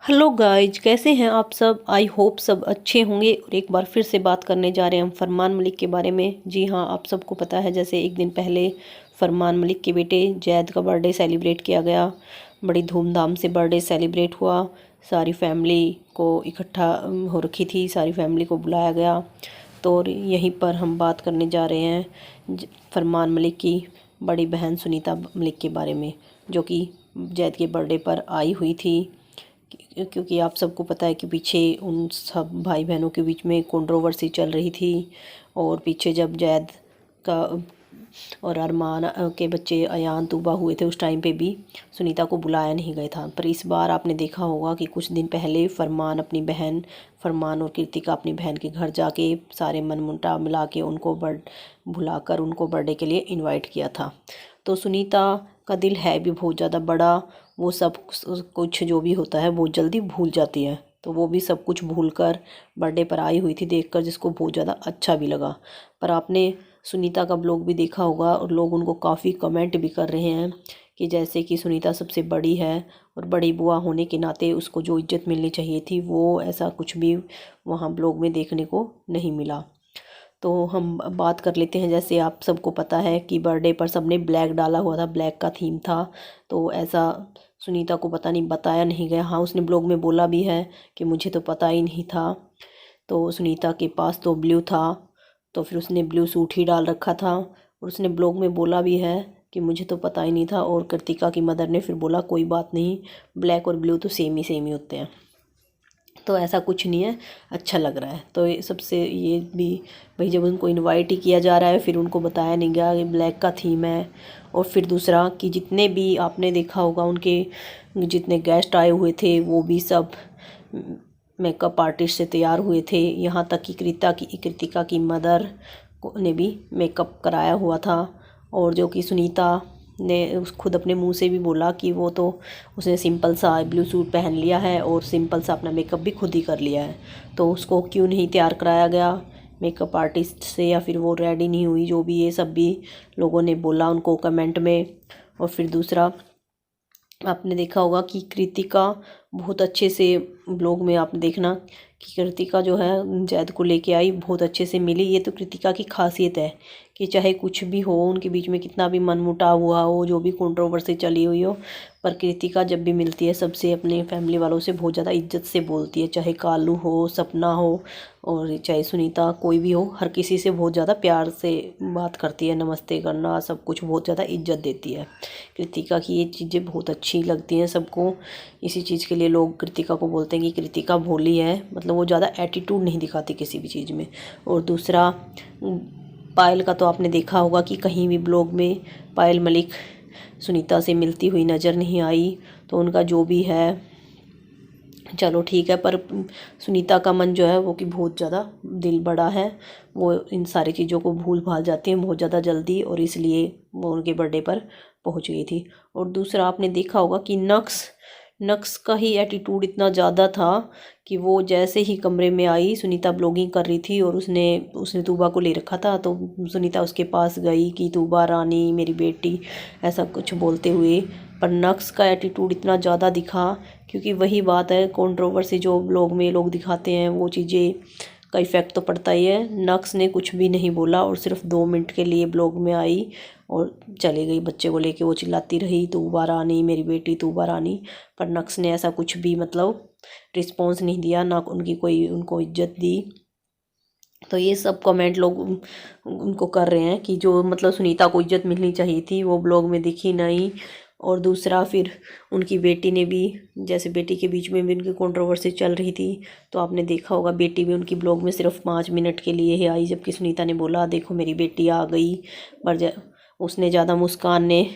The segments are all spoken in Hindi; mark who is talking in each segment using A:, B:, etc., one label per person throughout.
A: हेलो गाइज, कैसे हैं आप सब। आई होप सब अच्छे होंगे। और एक बार फिर से बात करने जा रहे हैं हम फरमान मलिक के बारे में। जी हाँ, आप सबको पता है जैसे एक दिन पहले फरमान मलिक के बेटे जैद का बर्थडे सेलिब्रेट किया गया। बड़ी धूमधाम से बर्थडे सेलिब्रेट हुआ। सारी फैमिली को इकट्ठा हो रखी थी, सारी फैमिली को बुलाया गया। तो यहीं पर हम बात करने जा रहे हैं फरमान मलिक की बड़ी बहन सुनीता मलिक के बारे में, जो कि जैद के बर्थडे पर आई हुई थी। क्योंकि आप सबको पता है कि पीछे उन सब भाई बहनों के बीच में कंट्रोवर्सी चल रही थी। और पीछे जब जैद का और अरमान के बच्चे अयान तूबा हुए थे, उस टाइम पे भी सुनीता को बुलाया नहीं गया था। पर इस बार आपने देखा होगा कि कुछ दिन पहले फरमान और कृतिका अपनी बहन के घर जाके सारे मनमुटाव मिला के उनको बुलाकर उनको बर्थडे के लिए इनवाइट किया था। तो सुनीता का दिल है भी बहुत ज़्यादा बड़ा। वो सब कुछ जो भी होता है बहुत जल्दी भूल जाती है। तो वो भी सब कुछ भूलकर बर्थडे पर आई हुई थी, देखकर जिसको बहुत ज़्यादा अच्छा भी लगा। पर आपने सुनीता का ब्लॉग भी देखा होगा और लोग उनको काफ़ी कमेंट भी कर रहे हैं कि जैसे कि सुनीता सबसे बड़ी है और बड़ी बुआ होने के नाते उसको जो इज्जत मिलनी चाहिए थी वो ऐसा कुछ भी वहाँ ब्लॉग में देखने को नहीं मिला। तो हम बात कर लेते हैं। जैसे आप सबको पता है कि बर्थडे पर सबने ब्लैक डाला हुआ था, ब्लैक का थीम था। तो ऐसा सुनीता को पता नहीं बताया नहीं गया। हाँ, उसने ब्लॉग में बोला भी है कि मुझे तो पता ही नहीं था। तो सुनीता के पास तो ब्लू था, तो फिर उसने ब्लू सूट ही डाल रखा था। और उसने ब्लॉग में बोला भी है कि मुझे तो पता ही नहीं था। और कृतिका की मदर ने फिर बोला कोई बात नहीं, ब्लैक और ब्लू तो सेम ही होते हैं। तो ऐसा कुछ नहीं है, अच्छा लग रहा है। तो सबसे ये भी भाई, जब उनको इनवाइट ही किया जा रहा है फिर उनको बताया नहीं गया कि ब्लैक का थीम है। और फिर दूसरा कि जितने भी आपने देखा होगा उनके जितने गेस्ट आए हुए थे वो भी सब मेकअप आर्टिस्ट से तैयार हुए थे। यहाँ तक कि कृतिका की मदर ने भी मेकअप कराया हुआ था। और जो कि सुनीता ने खुद अपने मुंह से भी बोला कि वो तो उसने सिंपल सा ब्लू सूट पहन लिया है और सिंपल सा अपना मेकअप भी खुद ही कर लिया है। तो उसको क्यों नहीं तैयार कराया गया मेकअप आर्टिस्ट से, या फिर वो रेडी नहीं हुई, जो भी ये सब भी लोगों ने बोला उनको कमेंट में। और फिर दूसरा आपने देखा होगा कि कृतिका बहुत अच्छे से ब्लॉग में आप देखना कि कृतिका जो है जैद को लेके आई, बहुत अच्छे से मिली। ये तो कृतिका की खासियत है कि चाहे कुछ भी हो उनके बीच में, कितना भी मनमुटाव हुआ हो, जो भी कंट्रोवर्सी चली हुई हो, पर कृतिका जब भी मिलती है सबसे अपने फैमिली वालों से बहुत ज़्यादा इज्जत से बोलती है। चाहे कालू हो, सपना हो और चाहे सुनीता, कोई भी हो, हर किसी से बहुत ज़्यादा प्यार से बात करती है। नमस्ते करना, सब कुछ बहुत ज़्यादा इज्जत देती है। कृतिका की ये चीज़ें बहुत अच्छी लगती हैं सबको। इसी चीज़ के लिए लोग कृतिका को बोलते हैं कि कृतिका भोली है, मतलब वो ज़्यादा एटीट्यूड नहीं दिखाती किसी भी चीज़ में। और दूसरा पायल का तो आपने देखा होगा कि कहीं भी ब्लॉग में पायल मलिक सुनीता से मिलती हुई नज़र नहीं आई। तो उनका जो भी है चलो ठीक है, पर सुनीता का मन जो है वो कि बहुत ज़्यादा दिल बड़ा है। वो इन सारी चीज़ों को भूल भाल जाती हैं बहुत ज़्यादा जल्दी, और इसलिए वो उनके बर्थडे पर पहुंच गई थी। और दूसरा आपने देखा होगा कि नक्स का ही एटीट्यूड इतना ज़्यादा था कि वो जैसे ही कमरे में आई, सुनीता ब्लॉगिंग कर रही थी और उसने तूबा को ले रखा था, तो सुनीता उसके पास गई कि तूबा रानी मेरी बेटी, ऐसा कुछ बोलते हुए। पर नक्स का एटीट्यूड इतना ज़्यादा दिखा, क्योंकि वही बात है, कंट्रोवर्सी जो ब्लॉग में लोग दिखाते हैं वो चीज़ें का इफ़ेक्ट तो पड़ता ही है। नक्स ने कुछ भी नहीं बोला और सिर्फ 2 मिनट के लिए ब्लॉग में आई और चली गई। बच्चे को लेके वो चिल्लाती रही तूबा रानी मेरी बेटी तूबा रानी। पर नक्स ने ऐसा कुछ भी मतलब रिस्पॉन्स नहीं दिया, ना उनकी कोई उनको इज्जत दी। तो ये सब कमेंट लोग उनको कर रहे हैं कि जो मतलब सुनीता को इज्जत मिलनी चाहिए थी वो ब्लॉग में दिखी नहीं। और दूसरा फिर उनकी बेटी ने भी, जैसे बेटी के बीच में भी उनकी कंट्रोवर्सी चल रही थी, तो आपने देखा होगा बेटी भी उनकी ब्लॉग में सिर्फ 5 मिनट के लिए ही आई, जबकि सुनीता ने बोला देखो मेरी बेटी आ गई। पर उसने ज़्यादा, मुस्कान ने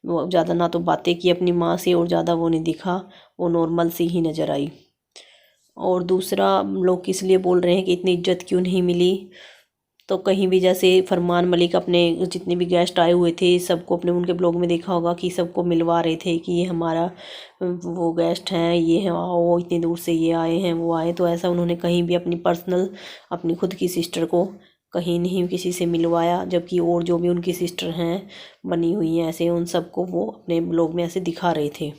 A: वो ज़्यादा ना तो बातें की अपनी माँ से और ज़्यादा वो नहीं दिखा, वो नॉर्मल सी ही नज़र आई। और दूसरा लोग किस लिए बोल रहे हैं कि इतनी इज्जत क्यों नहीं मिली, तो कहीं भी जैसे फरमान मलिक अपने जितने भी गेस्ट आए हुए थे सबको, अपने उनके ब्लॉग में देखा होगा कि सबको मिलवा रहे थे कि ये हमारा वो गेस्ट हैं, ये हैं, आओ इतनी दूर से ये आए हैं वो आए। तो ऐसा उन्होंने कहीं भी अपनी पर्सनल अपनी खुद की सिस्टर को कहीं नहीं किसी से मिलवाया, जबकि और जो भी उनकी सिस्टर हैं बनी हुई हैं ऐसे, उन सबको वो अपने ब्लॉग में ऐसे दिखा रहे थे।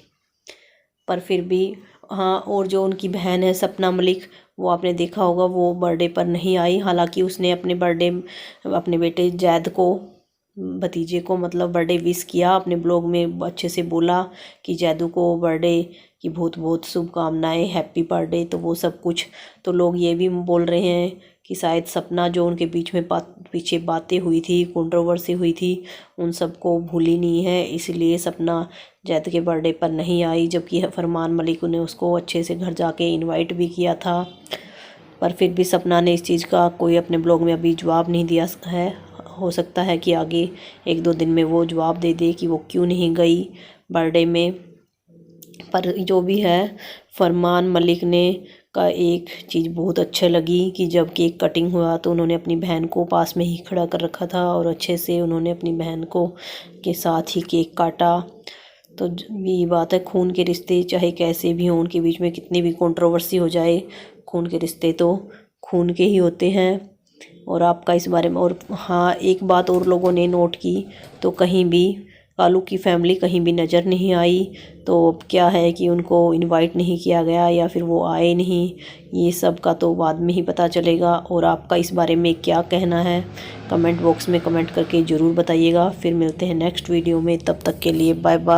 A: पर फिर भी हाँ, और जो उनकी बहन है सपना मलिक, वो आपने देखा होगा वो बर्थडे पर नहीं आई। हालांकि उसने अपने बेटे जैद को, भतीजे को मतलब बर्थडे विश किया, अपने ब्लॉग में अच्छे से बोला कि जैदू को बर्थडे की बहुत बहुत शुभकामनाएं, हैप्पी बर्थडे, तो वो सब कुछ। तो लोग ये भी बोल रहे हैं कि शायद सपना जो उनके बीच में पीछे बातें हुई थी, कंट्रोवर्सी हुई थी, उन सबको भूली नहीं है, इसलिए सपना जैद के बर्थडे पर नहीं आई। जबकि फरमान मलिक ने उसको अच्छे से घर जाके इनवाइट भी किया था, पर फिर भी सपना ने इस चीज़ का कोई अपने ब्लॉग में अभी जवाब नहीं दिया है। हो सकता है कि आगे 1-2 दिन में वो जवाब दे दे कि वो क्यों नहीं गई बर्थडे में। पर जो भी है, फरमान मलिक ने का एक चीज़ बहुत अच्छा लगी कि जब केक कटिंग हुआ तो उन्होंने अपनी बहन को पास में ही खड़ा कर रखा था और अच्छे से उन्होंने अपनी बहन को के साथ ही केक काटा। तो यही बात है, खून के रिश्ते चाहे कैसे भी हों, उनके बीच में कितनी भी कंट्रोवर्सी हो जाए, खून के रिश्ते तो खून के ही होते हैं। और आपका इस बारे में, और हाँ एक बात और लोगों ने नोट की, तो कहीं भी कालू की फैमिली कहीं भी नज़र नहीं आई। तो अब क्या है कि उनको इनवाइट नहीं किया गया या फिर वो आए नहीं, ये सब का तो बाद में ही पता चलेगा। और आपका इस बारे में क्या कहना है, कमेंट बॉक्स में कमेंट करके ज़रूर बताइएगा। फिर मिलते हैं नेक्स्ट वीडियो में, तब तक के लिए बाय बाय।